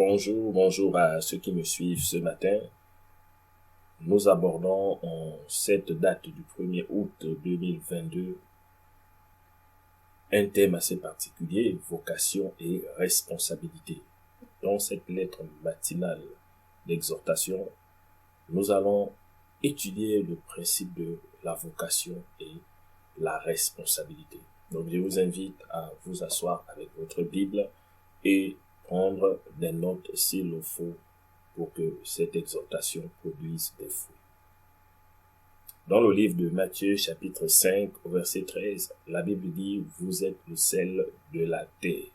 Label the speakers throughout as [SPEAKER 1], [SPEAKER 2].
[SPEAKER 1] Bonjour à ceux qui me suivent ce matin. Nous abordons en cette date du 1er août 2022 un thème assez particulier, vocation et responsabilité. Dans cette lettre matinale d'exhortation, nous allons étudier le principe de la vocation et la responsabilité. Donc je vous invite à vous asseoir avec votre Bible et prendre des notes s'il le faut pour que cette exhortation produise des fruits. Dans le livre de Matthieu, chapitre 5, au verset 13, la Bible dit « Vous êtes le sel de la terre ».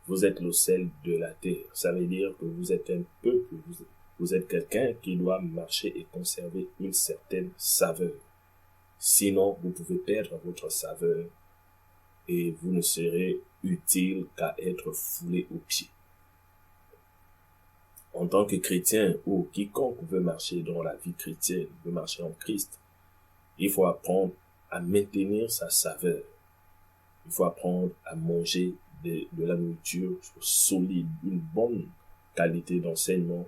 [SPEAKER 1] Vous êtes le sel de la terre. Ça veut dire que vous êtes un peuple, vous êtes quelqu'un qui doit marcher et conserver une certaine saveur. Sinon, vous pouvez perdre votre saveur et vous ne serez utile qu'à être foulé aux pieds. En tant que chrétien ou quiconque veut marcher dans la vie chrétienne, veut marcher en Christ, il faut apprendre à maintenir sa saveur. Il faut apprendre à manger de la nourriture solide, une bonne qualité d'enseignement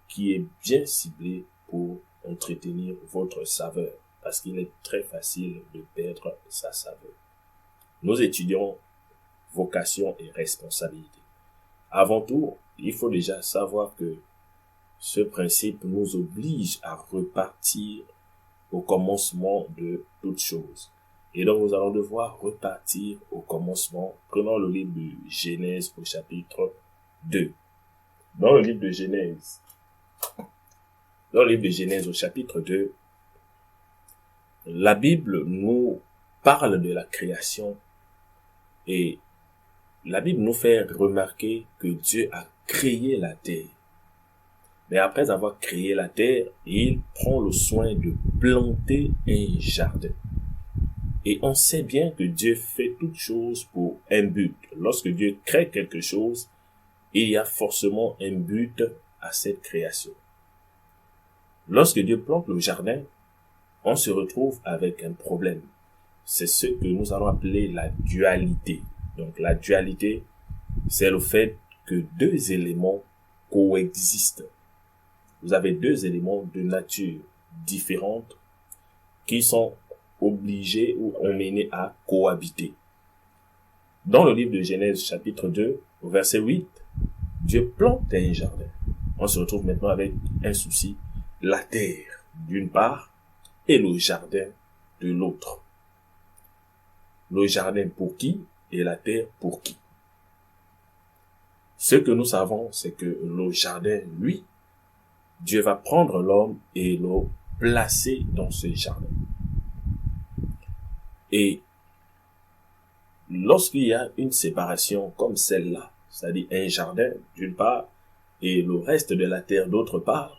[SPEAKER 1] qui est bien ciblée pour entretenir votre saveur, parce qu'il est très facile de perdre sa saveur. Nous étudions vocation et responsabilité. Avant tout, il faut déjà savoir que ce principe nous oblige à repartir au commencement de toutes choses. Et donc, nous allons devoir repartir au commencement. Prenons le livre de Genèse au chapitre 2. Dans le livre de Genèse au chapitre 2, la Bible nous parle de la création et la Bible nous fait remarquer que Dieu a créé la terre. Mais après avoir créé la terre, il prend le soin de planter un jardin. Et on sait bien que Dieu fait toutes choses pour un but. Lorsque Dieu crée quelque chose, il y a forcément un but à cette création. Lorsque Dieu plante le jardin, on se retrouve avec un problème. C'est ce que nous allons appeler la dualité. Donc la dualité, c'est le fait que deux éléments coexistent. Vous avez deux éléments de nature différente qui sont obligés ou emmenés à cohabiter. Dans le livre de Genèse chapitre 2, au verset 8, Dieu plante un jardin. On se retrouve maintenant avec un souci, la terre d'une part et le jardin de l'autre. Le jardin pour qui et la terre pour qui? Ce que nous savons, c'est que le jardin, lui, Dieu va prendre l'homme et le placer dans ce jardin. Et lorsqu'il y a une séparation comme celle-là, c'est-à-dire un jardin d'une part et le reste de la terre d'autre part,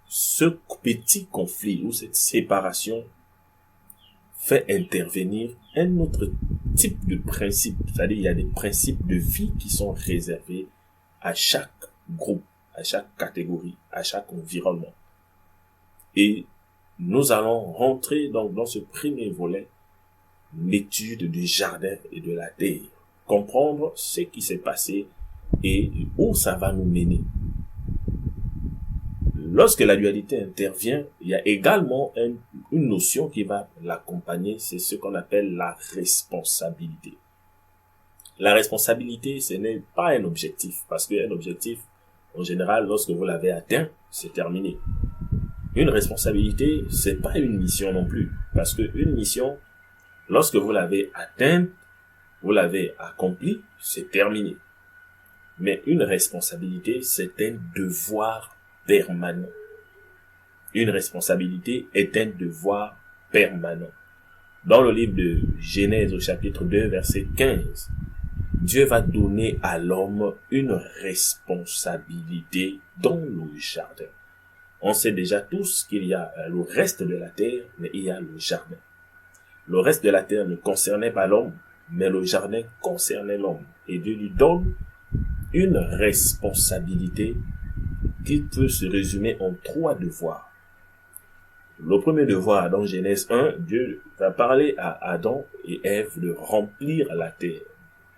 [SPEAKER 1] ce petit conflit ou cette séparation fait intervenir un autre type de principe. C'est-à-dire, il y a des principes de vie qui sont réservés à chaque groupe, à chaque catégorie, à chaque environnement. Et nous allons rentrer donc dans ce premier volet, l'étude du jardin et de la terre. Comprendre ce qui s'est passé et où ça va nous mener. Lorsque la dualité intervient, il y a également une notion qui va l'accompagner, c'est ce qu'on appelle la responsabilité. La responsabilité, ce n'est pas un objectif, parce qu'un objectif, en général, lorsque vous l'avez atteint, c'est terminé. Une responsabilité, c'est pas une mission non plus, parce qu'une mission, lorsque vous l'avez atteinte, vous l'avez accomplie, c'est terminé. Mais une responsabilité, c'est un devoir permanent. Une responsabilité est un devoir permanent. Dans le livre de Genèse au chapitre 2, verset 15, Dieu va donner à l'homme une responsabilité dans le jardin. On sait déjà tous qu'il y a le reste de la terre, mais il y a le jardin. Le reste de la terre ne concernait pas l'homme, mais le jardin concernait l'homme. Et Dieu lui donne une responsabilité qui peut se résumer en 3 devoirs. Le premier devoir, dans Genèse 1, Dieu va parler à Adam et Ève de remplir la terre,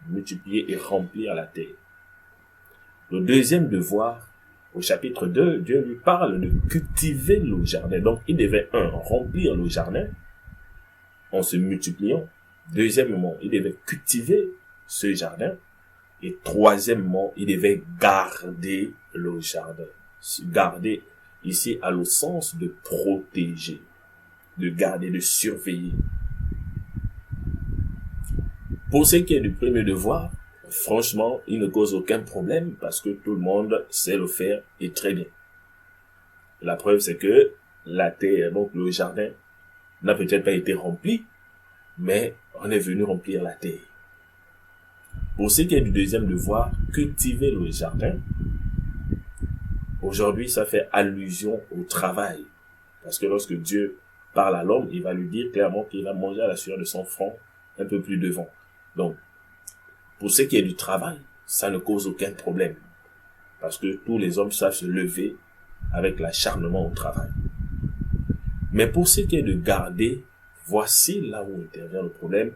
[SPEAKER 1] multiplier et remplir la terre. Le deuxième devoir, au chapitre 2, Dieu lui parle de cultiver le jardin. Donc, il devait, remplir le jardin en se multipliant. Deuxièmement, il devait cultiver ce jardin. Et troisièmement, il devait garder le jardin. Garder, ici, a le sens de protéger, de garder, de surveiller. Pour ce qui est du premier devoir, franchement, il ne cause aucun problème parce que tout le monde sait le faire et très bien. La preuve, c'est que la terre, donc le jardin, n'a peut-être pas été rempli, mais on est venu remplir la terre. Pour ce qui est du deuxième devoir, cultiver le jardin, aujourd'hui, ça fait allusion au travail. Parce que lorsque Dieu parle à l'homme, il va lui dire clairement qu'il va manger à la sueur de son front un peu plus devant. Donc, pour ce qui est du travail, ça ne cause aucun problème. Parce que tous les hommes savent se lever avec l'acharnement au travail. Mais pour ce qui est de garder, voici là où intervient le problème.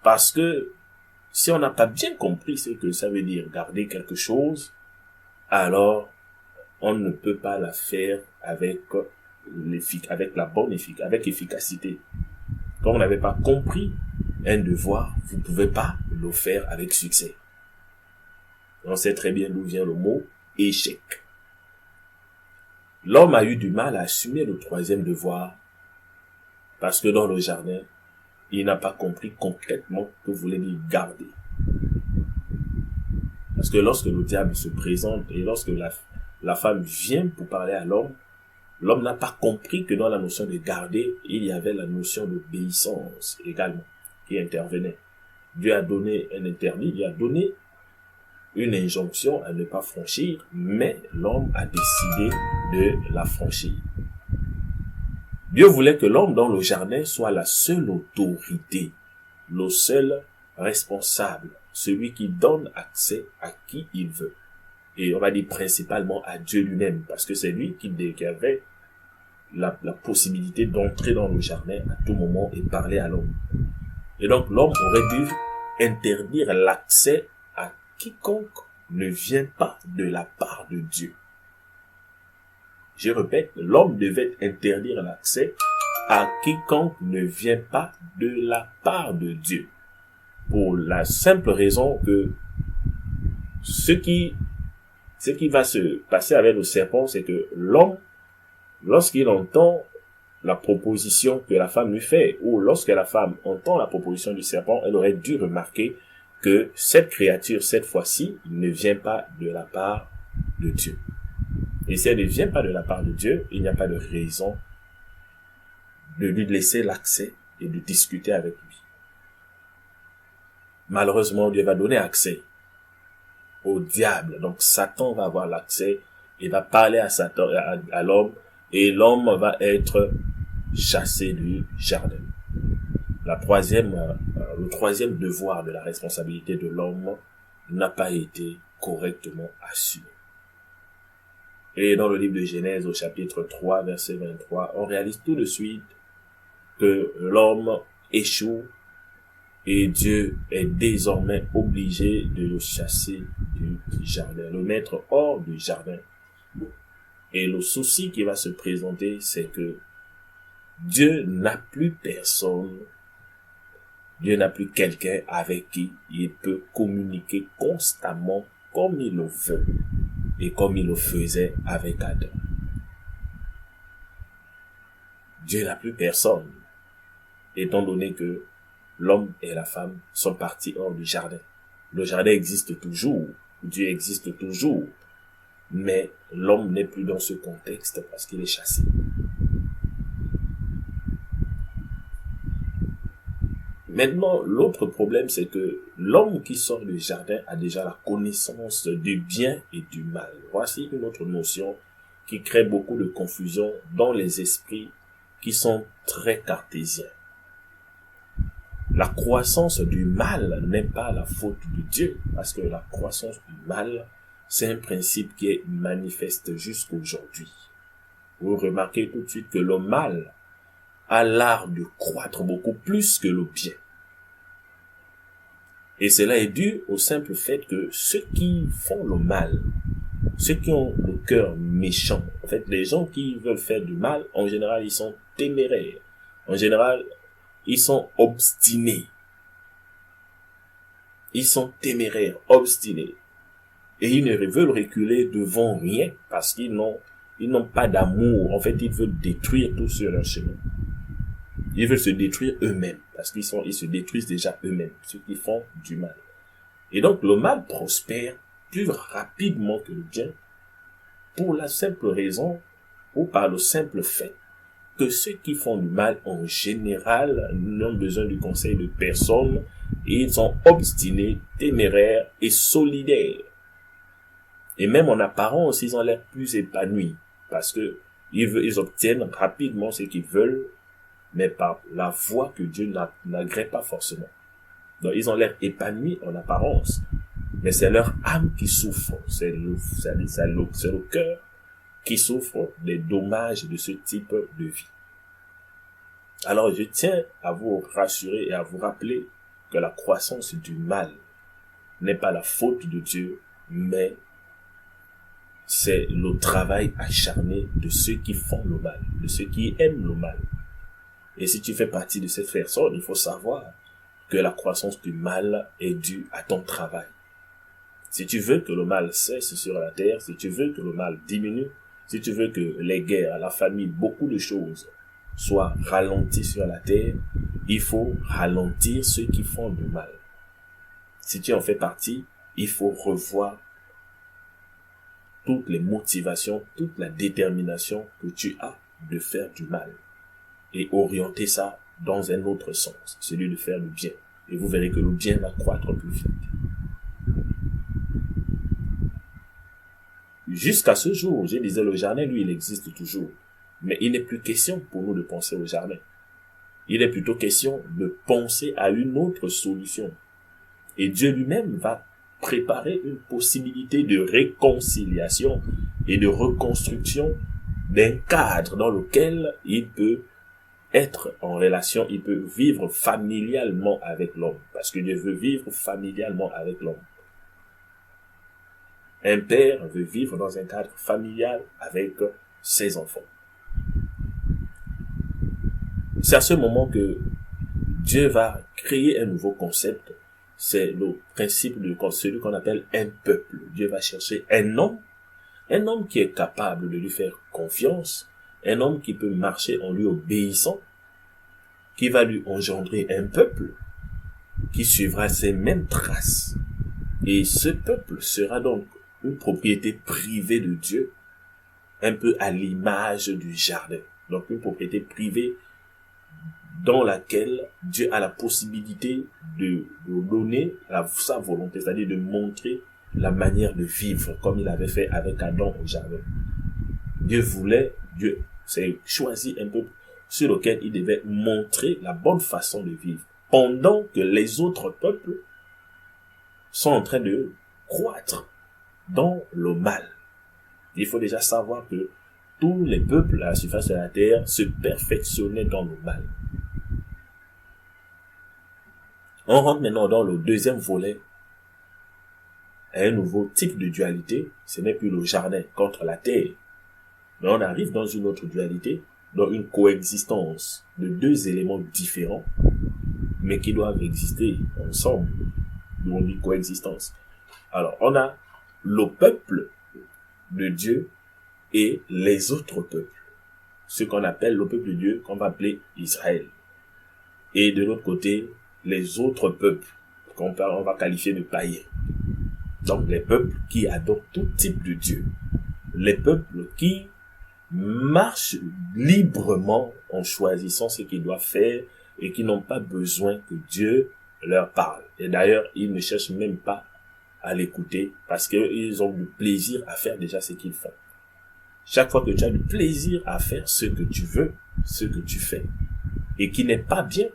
[SPEAKER 1] Parce que si on n'a pas bien compris ce que ça veut dire garder quelque chose, alors on ne peut pas la faire avec efficacité. Quand vous n'avez pas compris un devoir, vous ne pouvez pas le faire avec succès. On sait très bien d'où vient le mot échec. L'homme a eu du mal à assumer le troisième devoir parce que dans le jardin, il n'a pas compris concrètement ce que voulait dire garder. Parce que lorsque le diable se présente et lorsque la femme vient pour parler à l'homme, l'homme n'a pas compris que dans la notion de garder, il y avait la notion d'obéissance également qui intervenait. Dieu a donné un interdit, il a donné une injonction à ne pas franchir, mais l'homme a décidé de la franchir. Dieu voulait que l'homme dans le jardin soit la seule autorité, le seul responsable, celui qui donne accès à qui il veut. Et on va dire principalement à Dieu lui-même, parce que c'est lui qui avait la possibilité d'entrer dans le jardin à tout moment et parler à l'homme. Et donc l'homme aurait dû interdire l'accès à quiconque ne vient pas de la part de Dieu. Je répète, l'homme devait interdire l'accès à quiconque ne vient pas de la part de Dieu. Pour la simple raison que ce qui va se passer avec le serpent, c'est que l'homme, lorsqu'il entend la proposition que la femme lui fait, ou lorsque la femme entend la proposition du serpent, elle aurait dû remarquer que cette créature, cette fois-ci, ne vient pas de la part de Dieu. Et si elle ne vient pas de la part de Dieu, il n'y a pas de raison de lui laisser l'accès et de discuter avec lui. Malheureusement, Dieu va donner accès au diable. Donc Satan va avoir l'accès et va parler à l'homme, et l'homme va être chassé du jardin. Le troisième devoir de la responsabilité de l'homme n'a pas été correctement assumé. Et dans le livre de Genèse, au chapitre 3, verset 23, on réalise tout de suite que l'homme échoue et Dieu est désormais obligé de le chasser du jardin, le mettre hors du jardin. Et le souci qui va se présenter, c'est que Dieu n'a plus personne, Dieu n'a plus quelqu'un avec qui il peut communiquer constamment comme il le veut et comme il le faisait avec Adam. Dieu n'a plus personne, étant donné que l'homme et la femme sont partis hors du jardin. Le jardin existe toujours, Dieu existe toujours, mais l'homme n'est plus dans ce contexte parce qu'il est chassé. Maintenant, l'autre problème, c'est que l'homme qui sort du jardin a déjà la connaissance du bien et du mal. Voici une autre notion qui crée beaucoup de confusion dans les esprits qui sont très cartésiens. La croissance du mal n'est pas la faute de Dieu, parce que la croissance du mal, c'est un principe qui est manifeste jusqu'aujourd'hui. Vous remarquez tout de suite que le mal a l'art de croître beaucoup plus que le bien. Et cela est dû au simple fait que ceux qui font le mal, ceux qui ont le cœur méchant, en fait, les gens qui veulent faire du mal, en général, ils sont téméraires. En général, ils sont obstinés. Ils sont téméraires, obstinés. Et ils ne veulent reculer devant rien parce qu'ils n'ont pas d'amour. En fait, ils veulent détruire tout sur leur chemin. Ils veulent se détruire eux-mêmes parce qu'ils se détruisent déjà eux-mêmes, ceux qui font du mal. Et donc, le mal prospère plus rapidement que le bien pour la simple raison ou par le simple fait que ceux qui font du mal en général n'ont besoin du conseil de personne et ils sont obstinés, téméraires et solidaires. Et même en apparence, ils ont l'air plus épanouis parce que ils obtiennent rapidement ce qu'ils veulent, mais par la voie que Dieu n'agrée pas forcément. Donc, ils ont l'air épanouis en apparence, mais c'est leur âme qui souffre. C'est le cœur qui souffre des dommages de ce type de vie. Alors, je tiens à vous rassurer et à vous rappeler que la croissance du mal n'est pas la faute de Dieu, mais c'est le travail acharné de ceux qui font le mal, de ceux qui aiment le mal. Et si tu fais partie de cette personne, il faut savoir que la croissance du mal est due à ton travail. Si tu veux que le mal cesse sur la terre, si tu veux que le mal diminue, si tu veux que les guerres, la famine, beaucoup de choses soient ralenties sur la terre, il faut ralentir ceux qui font du mal. Si tu en fais partie, il faut revoir toutes les motivations, toute la détermination que tu as de faire du mal et orienter ça dans un autre sens, celui de faire le bien. Et vous verrez que le bien va croître plus vite. Jusqu'à ce jour, je disais, le jardin, lui, il existe toujours. Mais il n'est plus question pour nous de penser au jardin. Il est plutôt question de penser à une autre solution. Et Dieu lui-même va préparer une possibilité de réconciliation et de reconstruction d'un cadre dans lequel il peut être en relation, il peut vivre familialement avec l'homme. Parce que Dieu veut vivre familialement avec l'homme. Un père veut vivre dans un cadre familial avec ses enfants. C'est à ce moment que Dieu va créer un nouveau concept. C'est le principe de celui qu'on appelle un peuple. Dieu va chercher un homme qui est capable de lui faire confiance, un homme qui peut marcher en lui obéissant, qui va lui engendrer un peuple qui suivra ses mêmes traces. Et ce peuple sera donc une propriété privée de Dieu, un peu à l'image du jardin. Donc une propriété privée dans laquelle Dieu a la possibilité de donner sa volonté, c'est-à-dire de montrer la manière de vivre comme il avait fait avec Adam au jardin. Dieu s'est choisi un peuple sur lequel il devait montrer la bonne façon de vivre, pendant que les autres peuples sont en train de croître dans le mal. Il faut déjà savoir que tous les peuples à la surface de la terre se perfectionnaient dans le mal. On rentre maintenant dans le deuxième volet, un nouveau type de dualité. Ce n'est plus le jardin contre la terre, mais on arrive dans une autre dualité, dans une coexistence de deux éléments différents, mais qui doivent exister ensemble. Nous on dit coexistence. Alors, on a le peuple de Dieu et les autres peuples. Ce qu'on appelle le peuple de Dieu, qu'on va appeler Israël. Et de l'autre côté, les autres peuples, qu'on va qualifier de païens. Donc, les peuples qui adorent tout type de Dieu. Les peuples qui marchent librement en choisissant ce qu'ils doivent faire et qui n'ont pas besoin que Dieu leur parle. Et d'ailleurs, ils ne cherchent même pas à l'écouter parce qu'ils ont du plaisir à faire déjà ce qu'ils font. Chaque fois que tu as du plaisir à faire ce que tu veux, ce que tu fais, et qui n'est pas bien,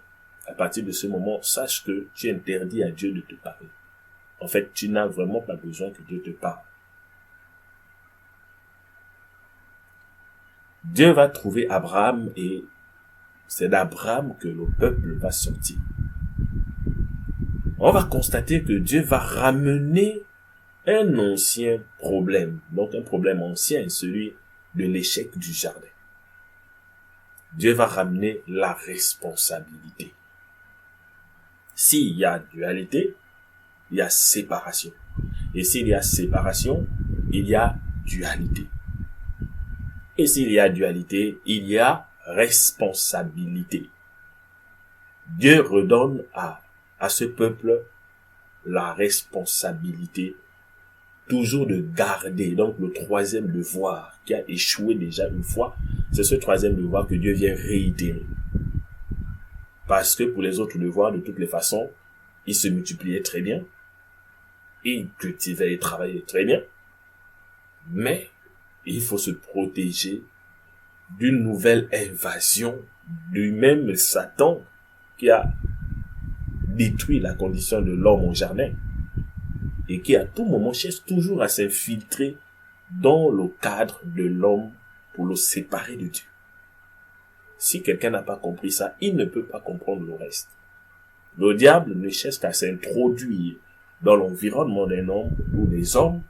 [SPEAKER 1] à partir de ce moment, sache que tu interdis à Dieu de te parler. En fait, tu n'as vraiment pas besoin que Dieu te parle. Dieu va trouver Abraham et c'est d'Abraham que le peuple va sortir. on va constater que Dieu va ramener un ancien problème, donc un problème ancien, celui de l'échec du jardin. Dieu va ramener la responsabilité. S'il y a dualité, il y a séparation. Et s'il y a séparation, il y a dualité. Et s'il y a dualité, il y a responsabilité. Dieu redonne à ce peuple la responsabilité toujours de garder. Donc le troisième devoir qui a échoué déjà une fois, c'est ce troisième devoir que Dieu vient réitérer. Parce que pour les autres devoirs, de toutes les façons, ils se multipliaient très bien, ils cultivaient et travaillaient très bien, mais il faut se protéger d'une nouvelle invasion du même Satan qui a détruit la condition de l'homme au jardin et qui à tout moment cherche toujours à s'infiltrer dans le cadre de l'homme pour le séparer de Dieu. Si quelqu'un n'a pas compris ça, il ne peut pas comprendre le reste. Le diable ne cherche qu'à s'introduire dans l'environnement d'un homme ou des hommes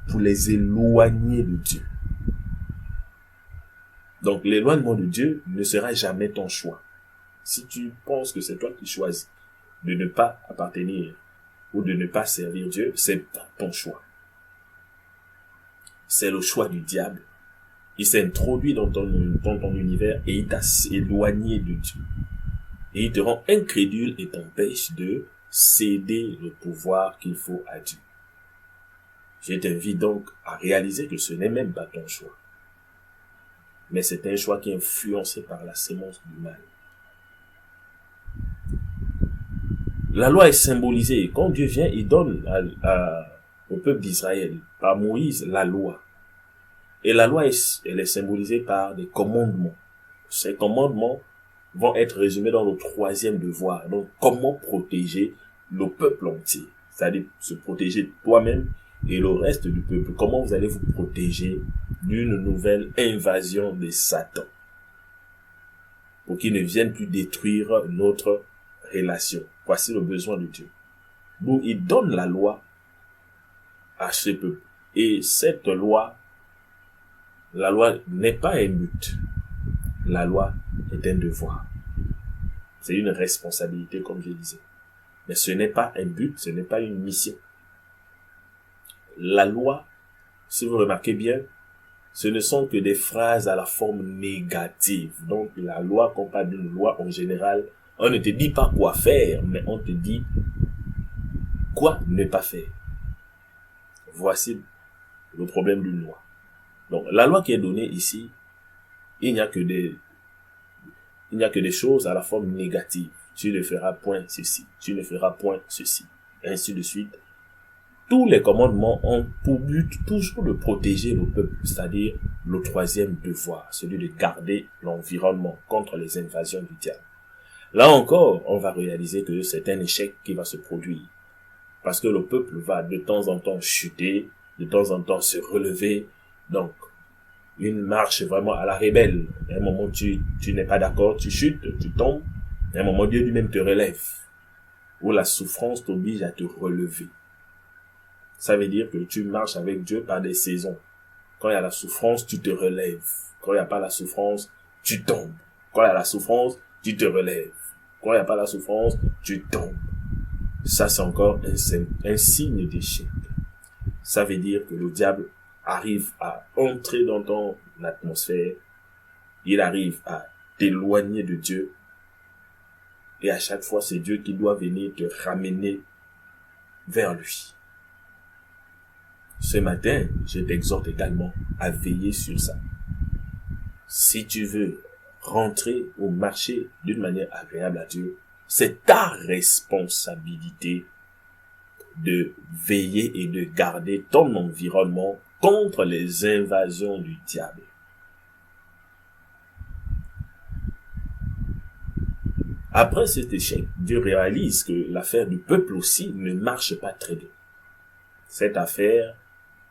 [SPEAKER 1] pour les éloigner de Dieu. Donc l'éloignement de Dieu ne sera jamais ton choix. Si tu penses que c'est toi qui choisis de ne pas appartenir ou de ne pas servir Dieu, c'est pas ton choix. C'est le choix du diable. Il s'est introduit dans ton univers et il t'a éloigné de Dieu. Et il te rend incrédule et t'empêche de céder le pouvoir qu'il faut à Dieu. Je t'invite donc à réaliser que ce n'est même pas ton choix. Mais c'est un choix qui est influencé par la sémence du mal. La loi est symbolisée. Quand Dieu vient, il donne au peuple d'Israël, par Moïse, la loi. Et la loi, elle est symbolisée par des commandements. Ces commandements vont être résumés dans le troisième devoir. Donc, comment protéger le peuple entier? C'est-à-dire se protéger toi-même et le reste du peuple. Comment vous allez vous protéger d'une nouvelle invasion de Satan pour qu'il ne vienne plus détruire notre relation. Voici le besoin de Dieu. Donc, il donne la loi à ce peuple. Et cette loi, la loi n'est pas un but. La loi est un devoir. C'est une responsabilité, comme je disais. Mais ce n'est pas un but, ce n'est pas une mission. La loi, si vous remarquez bien, ce ne sont que des phrases à la forme négative. Donc, la loi, quand on parle d'une loi en général, on ne te dit pas quoi faire, mais on te dit quoi ne pas faire. Voici le problème d'une loi. Donc, la loi qui est donnée ici, il n'y a que des choses à la forme négative. Tu ne feras point ceci, tu ne feras point ceci, ainsi de suite. Tous les commandements ont pour but toujours de protéger le peuple, c'est-à-dire le troisième devoir, celui de garder l'environnement contre les invasions du diable. Là encore, on va réaliser que c'est un échec qui va se produire. Parce que le peuple va de temps en temps chuter, de temps en temps se relever. Donc, une marche vraiment à la rebelle. À un moment, tu n'es pas d'accord, tu chutes, tu tombes. À un moment, Dieu lui-même te relève. Ou la souffrance t'oblige à te relever. Ça veut dire que tu marches avec Dieu par des saisons. Quand il y a la souffrance, tu te relèves. Quand il n'y a pas la souffrance, tu tombes. Quand il y a la souffrance, tu te relèves. Quand il n'y a pas la souffrance, tu tombes. Ça, c'est encore un signe d'échec. Ça veut dire que le diable arrive à entrer dans ton atmosphère. Il arrive à t'éloigner de Dieu. Et à chaque fois, c'est Dieu qui doit venir te ramener vers lui. Ce matin, je t'exhorte également à veiller sur ça. Si tu veux rentrer ou marcher d'une manière agréable à Dieu, c'est ta responsabilité de veiller et de garder ton environnement contre les invasions du diable. Après cet échec, Dieu réalise que l'affaire du peuple aussi ne marche pas très bien. Cette affaire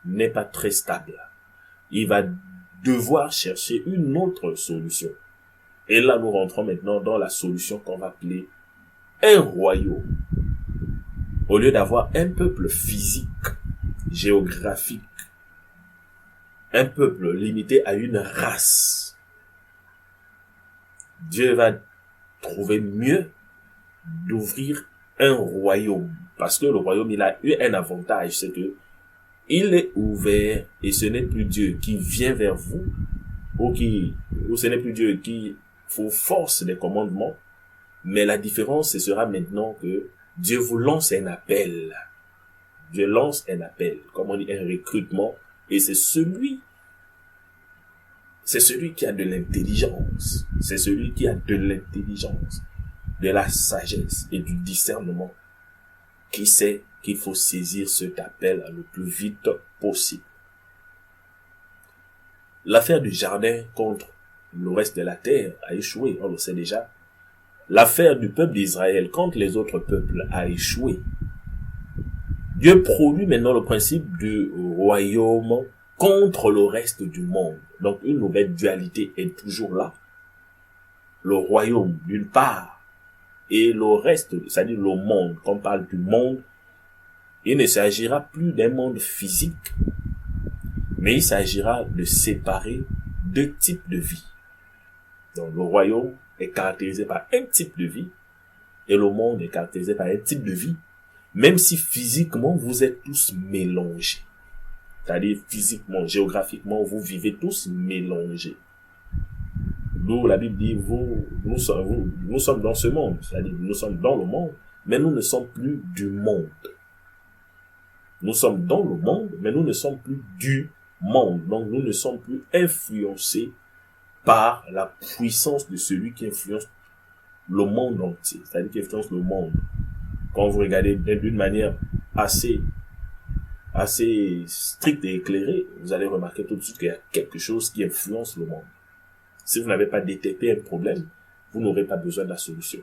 [SPEAKER 1] n'est pas très stable. Il va devoir chercher une autre solution. Et là, nous rentrons maintenant dans la solution qu'on va appeler un royaume. Au lieu d'avoir un peuple physique, géographique, un peuple limité à une race, Dieu va trouver mieux d'ouvrir un royaume. Parce que le royaume, il a eu un avantage, c'est que il est ouvert et ce n'est plus Dieu qui vient vers vous ou ce n'est plus Dieu qui vous force des commandements, mais la différence, ce sera maintenant que Dieu vous lance un appel. Dieu lance un appel, comme on dit, un recrutement, et c'est celui qui a de l'intelligence, c'est celui qui a de l'intelligence, de la sagesse et du discernement, qui sait qu'il faut saisir cet appel le plus vite possible. L'affaire du jardin contre le reste de la terre a échoué, on le sait déjà. L'affaire du peuple d'Israël contre les autres peuples a échoué. Dieu produit maintenant le principe du royaume contre le reste du monde. Donc une nouvelle dualité est toujours là. Le royaume d'une part et le reste, c'est-à-dire le monde. Quand on parle du monde, il ne s'agira plus d'un monde physique, mais il s'agira de séparer deux types de vie. Donc le royaume est caractérisé par un type de vie et le monde est caractérisé par un type de vie, même si physiquement vous êtes tous mélangés. C'est-à-dire physiquement, géographiquement, vous vivez tous mélangés. D'où la Bible dit, nous sommes dans ce monde, c'est-à-dire nous sommes dans le monde, mais nous ne sommes plus du monde. Nous sommes dans le monde, mais nous ne sommes plus du monde. Donc nous ne sommes plus influencés par la puissance de celui qui influence le monde entier, c'est-à-dire qui influence le monde. Quand vous regardez d'une manière assez stricte et éclairée, vous allez remarquer tout de suite qu'il y a quelque chose qui influence le monde. Si vous n'avez pas détecté un problème, vous n'aurez pas besoin de la solution.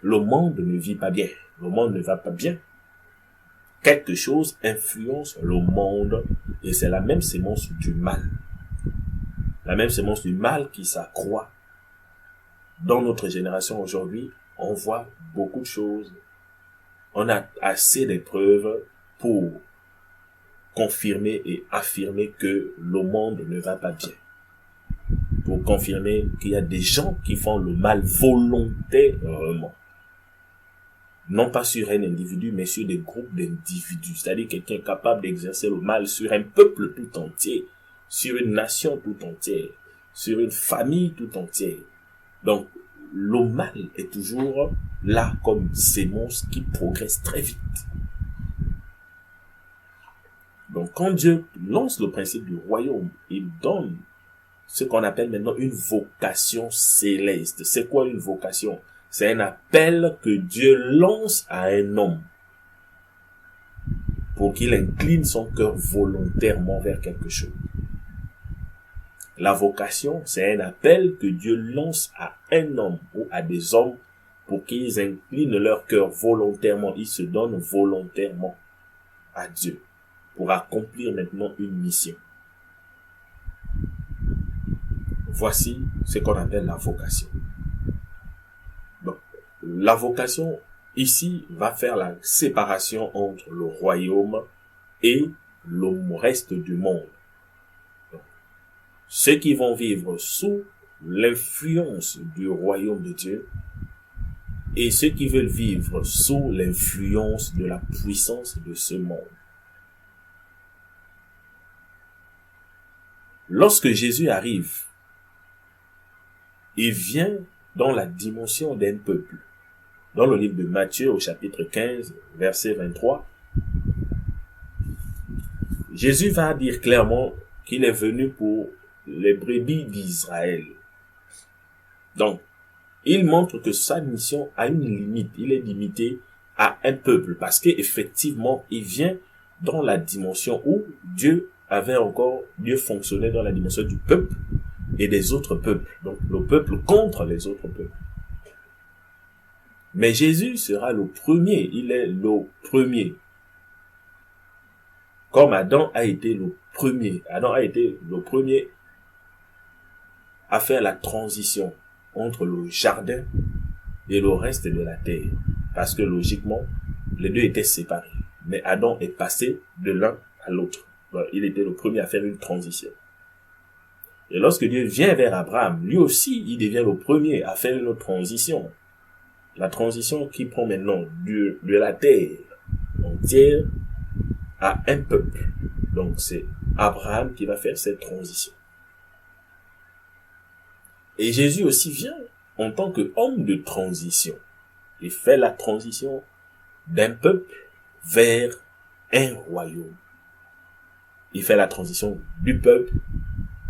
[SPEAKER 1] Le monde ne vit pas bien, le monde ne va pas bien. Quelque chose influence le monde et c'est la même sémence du mal. La même sémence du mal qui s'accroît. Dans notre génération aujourd'hui, on voit beaucoup de choses. On a assez d'épreuves pour confirmer et affirmer que le monde ne va pas bien. Pour confirmer qu'il y a des gens qui font le mal volontairement. Non pas sur un individu, mais sur des groupes d'individus. C'est-à-dire quelqu'un capable d'exercer le mal sur un peuple tout entier, sur une nation tout entière, sur une famille tout entière. Donc, le mal est toujours là comme sémence qui progresse très vite. Donc, quand Dieu lance le principe du royaume, il donne ce qu'on appelle maintenant une vocation céleste. C'est quoi une vocation? C'est un appel que Dieu lance à un homme pour qu'il incline son cœur volontairement vers quelque chose. La vocation, c'est un appel que Dieu lance à un homme ou à des hommes pour qu'ils inclinent leur cœur volontairement. Ils se donnent volontairement à Dieu pour accomplir maintenant une mission. Voici ce qu'on appelle la vocation. Donc, la vocation, ici, va faire la séparation entre le royaume et le reste du monde. Donc, ceux qui vont vivre sous l'influence du royaume de Dieu et ceux qui veulent vivre sous l'influence de la puissance de ce monde. Lorsque Jésus arrive, il vient dans la dimension d'un peuple. Dans le livre de Matthieu, au chapitre 15, verset 23, Jésus va dire clairement qu'il est venu pour les brebis d'Israël. Donc, il montre que sa mission a une limite. Il est limité à un peuple parce qu'effectivement, il vient dans la dimension où Dieu fonctionnait dans la dimension du peuple et des autres peuples. Donc, le peuple contre les autres peuples. Mais Jésus sera le premier. Il est le premier. Comme Adam a été le premier. Adam a été le premier à faire la transition entre le jardin et le reste de la terre. Parce que logiquement, les deux étaient séparés. Mais Adam est passé de l'un à l'autre. Il était le premier à faire une transition. Et lorsque Dieu vient vers Abraham, lui aussi, il devient le premier à faire une autre transition. La transition qui prend maintenant de la terre entière à un peuple. Donc c'est Abraham qui va faire cette transition. Et Jésus aussi vient en tant qu'homme de transition. Il fait la transition d'un peuple vers un royaume. Il fait la transition du peuple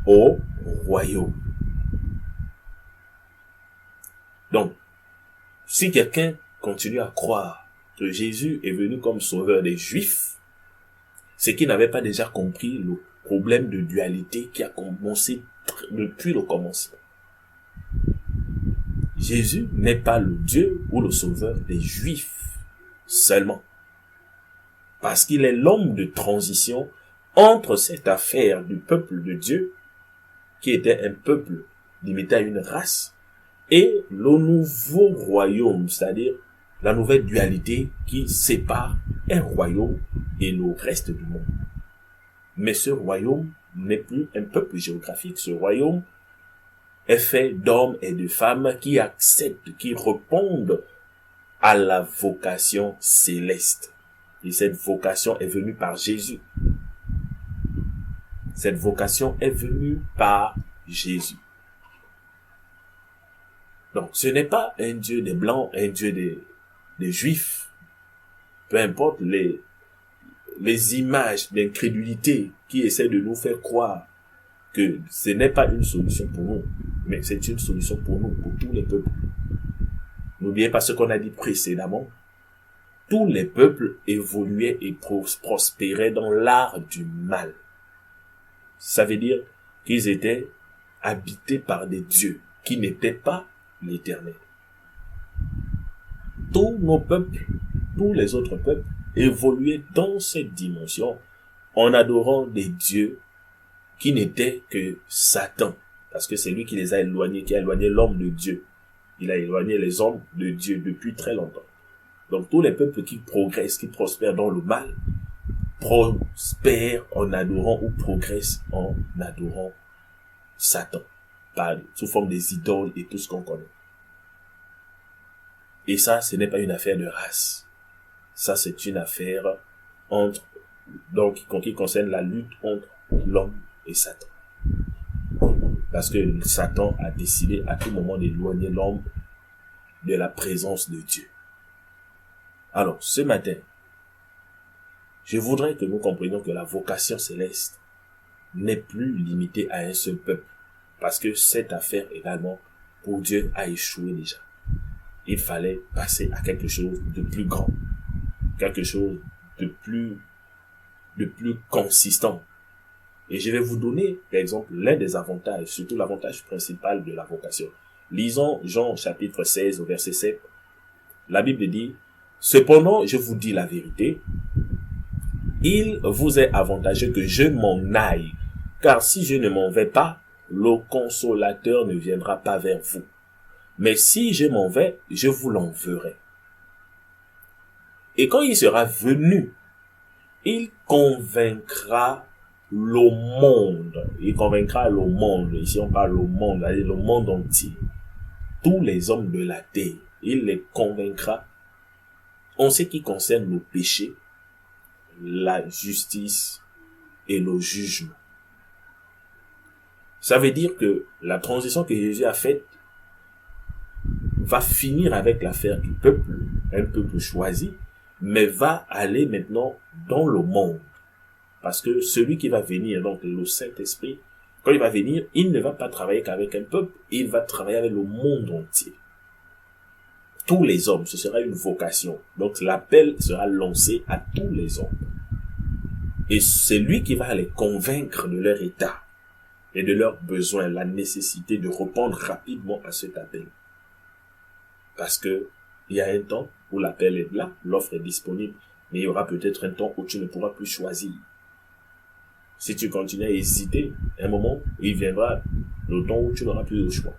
[SPEAKER 1] au royaume. Donc, si quelqu'un continue à croire que Jésus est venu comme sauveur des Juifs, c'est qu'il n'avait pas déjà compris le problème de dualité qui a commencé depuis le commencement. Jésus n'est pas le Dieu ou le sauveur des Juifs seulement. Parce qu'il est l'homme de transition entre cette affaire du peuple de Dieu, qui était un peuple limité à une race, et le nouveau royaume, c'est-à-dire la nouvelle dualité qui sépare un royaume et le reste du monde. Mais ce royaume n'est plus un peuple géographique, ce royaume est fait d'hommes et de femmes qui acceptent, qui répondent à la vocation céleste. Et cette vocation est venue par Jésus. Cette vocation est venue par Jésus. Donc, ce n'est pas un Dieu des Blancs, un Dieu des Juifs. Peu importe les images d'incrédulité qui essaient de nous faire croire que ce n'est pas une solution pour nous, mais c'est une solution pour nous, pour tous les peuples. N'oubliez pas ce qu'on a dit précédemment. Tous les peuples évoluaient et prospéraient dans l'art du mal. Ça veut dire qu'ils étaient habités par des dieux qui n'étaient pas l'Éternel. Tous nos peuples, tous les autres peuples évoluaient dans cette dimension en adorant des dieux qui n'étaient que Satan. Parce que c'est lui qui les a éloignés, qui a éloigné l'homme de Dieu. Il a éloigné les hommes de Dieu depuis très longtemps. Donc tous les peuples qui progressent, qui prospèrent dans le mal, prospèrent en adorant ou progressent en adorant Satan, sous forme des idoles et tout ce qu'on connaît. Et ça, ce n'est pas une affaire de race. Ça, c'est une affaire qui concerne la lutte entre l'homme et Satan. Parce que Satan a décidé à tout moment d'éloigner l'homme de la présence de Dieu. Alors, ce matin, je voudrais que nous comprenions que la vocation céleste n'est plus limitée à un seul peuple. Parce que cette affaire également, pour Dieu, a échoué déjà. Il fallait passer à quelque chose de plus grand. Quelque chose de plus consistant. Et je vais vous donner, par exemple, l'un des avantages, surtout l'avantage principal de la vocation. Lisons Jean chapitre 16 au verset 7. La Bible dit: cependant, je vous dis la vérité, il vous est avantageux que je m'en aille, car si je ne m'en vais pas, le consolateur ne viendra pas vers vous. Mais si je m'en vais, je vous l'enverrai. Et quand il sera venu, il convaincra le monde. Il convaincra le monde. Ici, on parle le monde, c'est-à-dire le monde entier. Tous les hommes de la terre. Il les convaincra en ce qui concerne le péché, la justice et le jugement. Ça veut dire que la transition que Jésus a faite va finir avec l'affaire du peuple, un peuple choisi, mais va aller maintenant dans le monde. Parce que celui qui va venir, donc le Saint-Esprit, quand il va venir, il ne va pas travailler qu'avec un peuple, il va travailler avec le monde entier. Tous les hommes, ce sera une vocation. Donc l'appel sera lancé à tous les hommes. Et c'est lui qui va les convaincre de leur état et de leurs besoins, la nécessité de répondre rapidement à cet appel. Parce que il y a un temps où l'appel est là, l'offre est disponible, mais il y aura peut-être un temps où tu ne pourras plus choisir. Si tu continues à hésiter, un moment, il viendra le temps où tu n'auras plus de choix.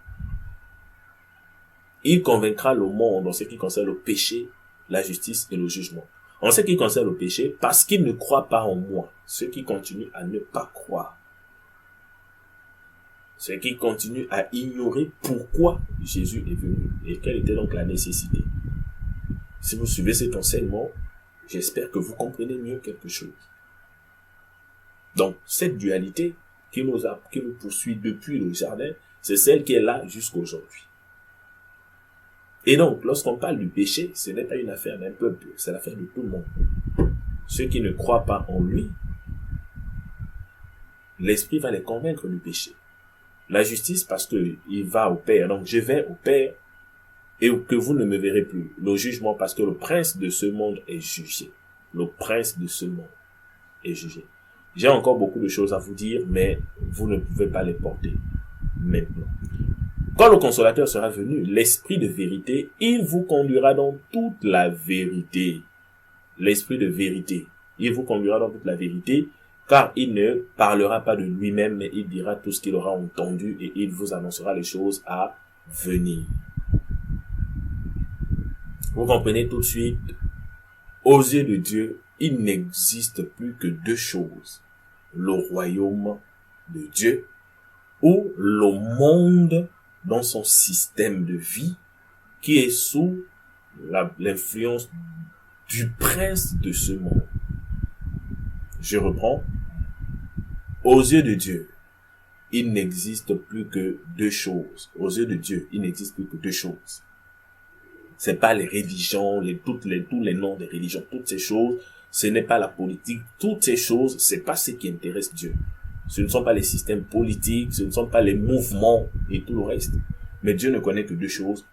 [SPEAKER 1] Il convaincra le monde en ce qui concerne le péché, la justice et le jugement. En ce qui concerne le péché, parce qu'ils ne croient pas en moi, ceux qui continuent à ne pas croire, ceux qui continuent à ignorer pourquoi Jésus est venu et quelle était donc la nécessité. Si vous suivez cet enseignement, j'espère que vous comprenez mieux quelque chose. Donc, cette dualité qui nous poursuit depuis le jardin, c'est celle qui est là jusqu'aujourd'hui. Et donc, lorsqu'on parle du péché, ce n'est pas une affaire d'un peuple, c'est l'affaire de tout le monde. Ceux qui ne croient pas en lui, l'Esprit va les convaincre du péché. La justice, parce que il va au Père. Donc, je vais au Père et que vous ne me verrez plus. Le jugement, parce que le prince de ce monde est jugé. Le prince de ce monde est jugé. J'ai encore beaucoup de choses à vous dire, mais vous ne pouvez pas les porter maintenant. Quand le consolateur sera venu, l'esprit de vérité, il vous conduira dans toute la vérité. L'esprit de vérité, il vous conduira dans toute la vérité, car il ne parlera pas de lui-même, mais il dira tout ce qu'il aura entendu et il vous annoncera les choses à venir. Vous comprenez tout de suite, aux yeux de Dieu, il n'existe plus que deux choses. Le royaume de Dieu ou le monde dans son système de vie qui est sous l'influence du prince de ce monde. Je reprends. Aux yeux de Dieu, il n'existe plus que deux choses. Aux yeux de Dieu, il n'existe plus que deux choses. C'est pas les religions, tous les noms des religions, toutes ces choses. Ce n'est pas la politique. Toutes ces choses, c'est pas ce qui intéresse Dieu. Ce ne sont pas les systèmes politiques, ce ne sont pas les mouvements et tout le reste. Mais Dieu ne connaît que deux choses.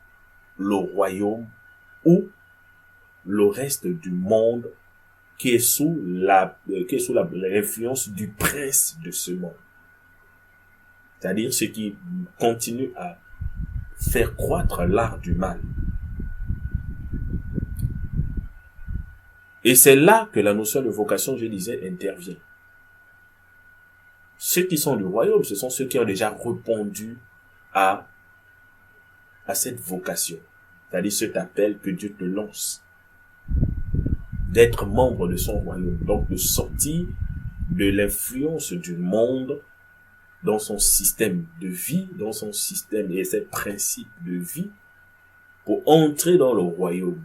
[SPEAKER 1] Le royaume ou le reste du monde qui est sous l'influence du prince de ce monde. C'est-à-dire ceux qui continuent à faire croître l'art du mal. Et c'est là que la notion de vocation, je disais, intervient. Ceux qui sont du royaume, ce sont ceux qui ont déjà répondu à cette vocation. C'est-à-dire cet appel que Dieu te lance. D'être membre de son royaume. Donc de sortir de l'influence du monde dans son système de vie, dans son système et ses principes de vie, pour entrer dans le royaume.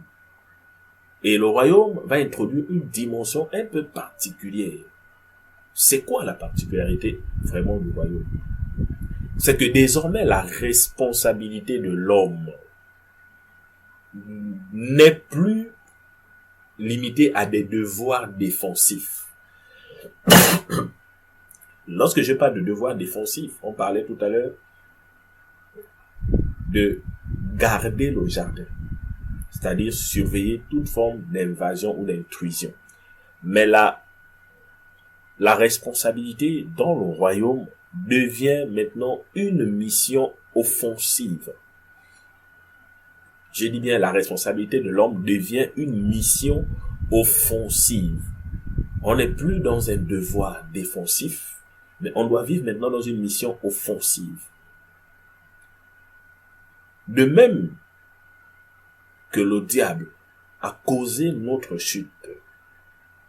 [SPEAKER 1] Et le royaume va introduire une dimension un peu particulière. C'est quoi la particularité vraiment du royaume? C'est que désormais la responsabilité de l'homme n'est plus limitée à des devoirs défensifs. Lorsque je parle de devoirs défensifs, on parlait tout à l'heure de garder le jardin, c'est-à-dire surveiller toute forme d'invasion ou d'intrusion. Mais la responsabilité dans le royaume devient maintenant une mission offensive. Je dis bien, la responsabilité de l'homme devient une mission offensive. On n'est plus dans un devoir défensif, mais on doit vivre maintenant dans une mission offensive. De même que le diable a causé notre chute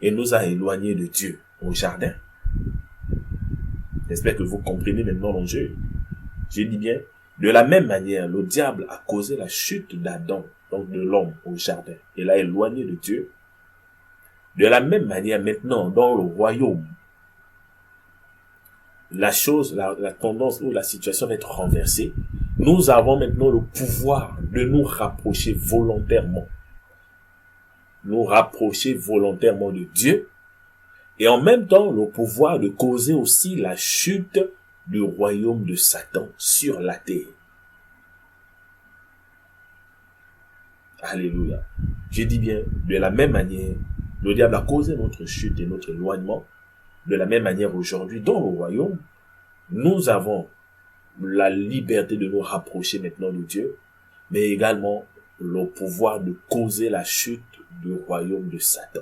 [SPEAKER 1] et nous a éloignés de Dieu au jardin. J'espère que vous comprenez maintenant l'enjeu. Je dis bien, de la même manière, le diable a causé la chute d'Adam, donc de l'homme au jardin, et l'a éloigné de Dieu. De la même manière, maintenant, dans le royaume, la tendance ou la situation va être renversée. Nous avons maintenant le pouvoir de nous rapprocher volontairement. Nous rapprocher volontairement de Dieu. Et en même temps, le pouvoir de causer aussi la chute du royaume de Satan sur la terre. Alléluia. Je dis bien, de la même manière, le diable a causé notre chute et notre éloignement. De la même manière, aujourd'hui, dans le royaume, nous avons la liberté de nous rapprocher maintenant de Dieu, mais également le pouvoir de causer la chute du royaume de Satan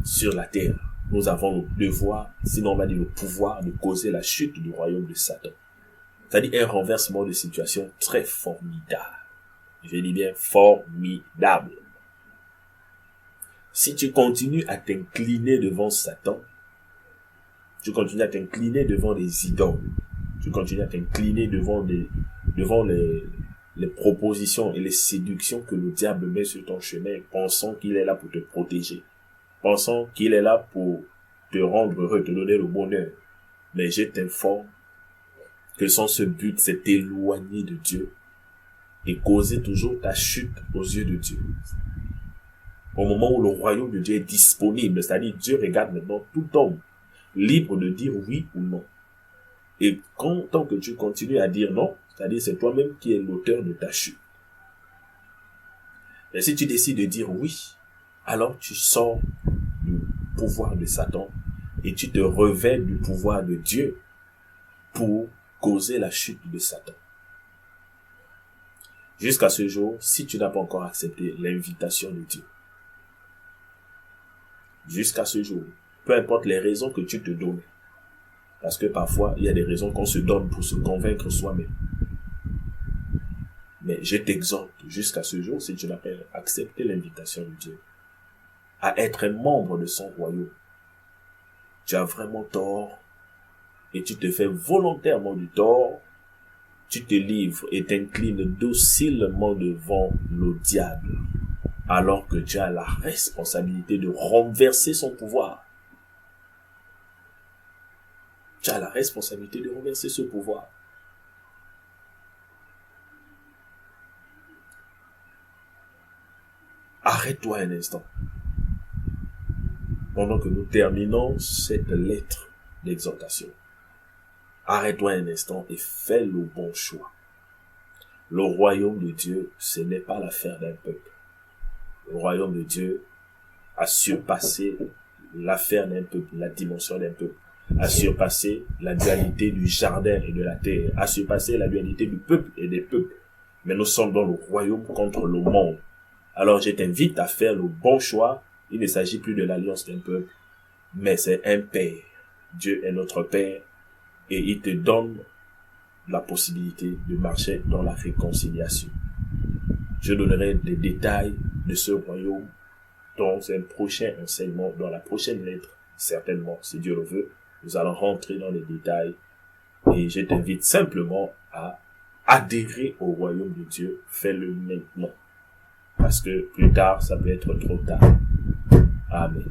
[SPEAKER 1] sur la terre. Nous avons le devoir, sinon on va dire le pouvoir de causer la chute du royaume de Satan. C'est-à-dire un renversement de situation très formidable. Je dis bien formidable. Si tu continues à t'incliner devant Satan, tu continues à t'incliner devant les idoles, tu continues à t'incliner devant les propositions et les séductions que le diable met sur ton chemin, pensant qu'il est là pour te protéger, pensant qu'il est là pour te rendre heureux, te donner le bonheur. Mais je t'informe que son seul but, c'est t'éloigner de Dieu et causer toujours ta chute aux yeux de Dieu. Au moment où le royaume de Dieu est disponible, c'est-à-dire Dieu regarde maintenant tout homme, libre de dire oui ou non. Et tant que tu continues à dire non, c'est-à-dire c'est toi-même qui es l'auteur de ta chute. Et si tu décides de dire oui, alors tu sors du pouvoir de Satan et tu te revêts du pouvoir de Dieu pour causer la chute de Satan. Jusqu'à ce jour, si tu n'as pas encore accepté l'invitation de Dieu, jusqu'à ce jour, peu importe les raisons que tu te donnes, parce que parfois, il y a des raisons qu'on se donne pour se convaincre soi-même. Mais je t'exhorte jusqu'à ce jour, si tu n'as pas accepté l'invitation de Dieu, à être un membre de son royaume. Tu as vraiment tort et tu te fais volontairement du tort. Tu te livres et t'inclines docilement devant le diable, alors que tu as la responsabilité de renverser son pouvoir. Tu as la responsabilité de renverser ce pouvoir. Arrête-toi un instant. Pendant que nous terminons cette lettre d'exhortation, arrête-toi un instant et fais le bon choix. Le royaume de Dieu, ce n'est pas l'affaire d'un peuple. Le royaume de Dieu a surpassé l'affaire d'un peuple, la dimension d'un peuple, a surpassé la dualité du jardin et de la terre, a surpassé la dualité du peuple et des peuples. Mais nous sommes dans le royaume contre le monde. Alors je t'invite à faire le bon choix. Il ne s'agit plus de l'alliance d'un peuple, mais c'est un Père. Dieu est notre Père et il te donne la possibilité de marcher dans la réconciliation. Je donnerai des détails de ce royaume dans un prochain enseignement, dans la prochaine lettre, certainement, si Dieu le veut. Nous allons rentrer dans les détails et je t'invite simplement à adhérer au royaume de Dieu. Fais-le maintenant, parce que plus tard, ça peut être trop tard. Amen.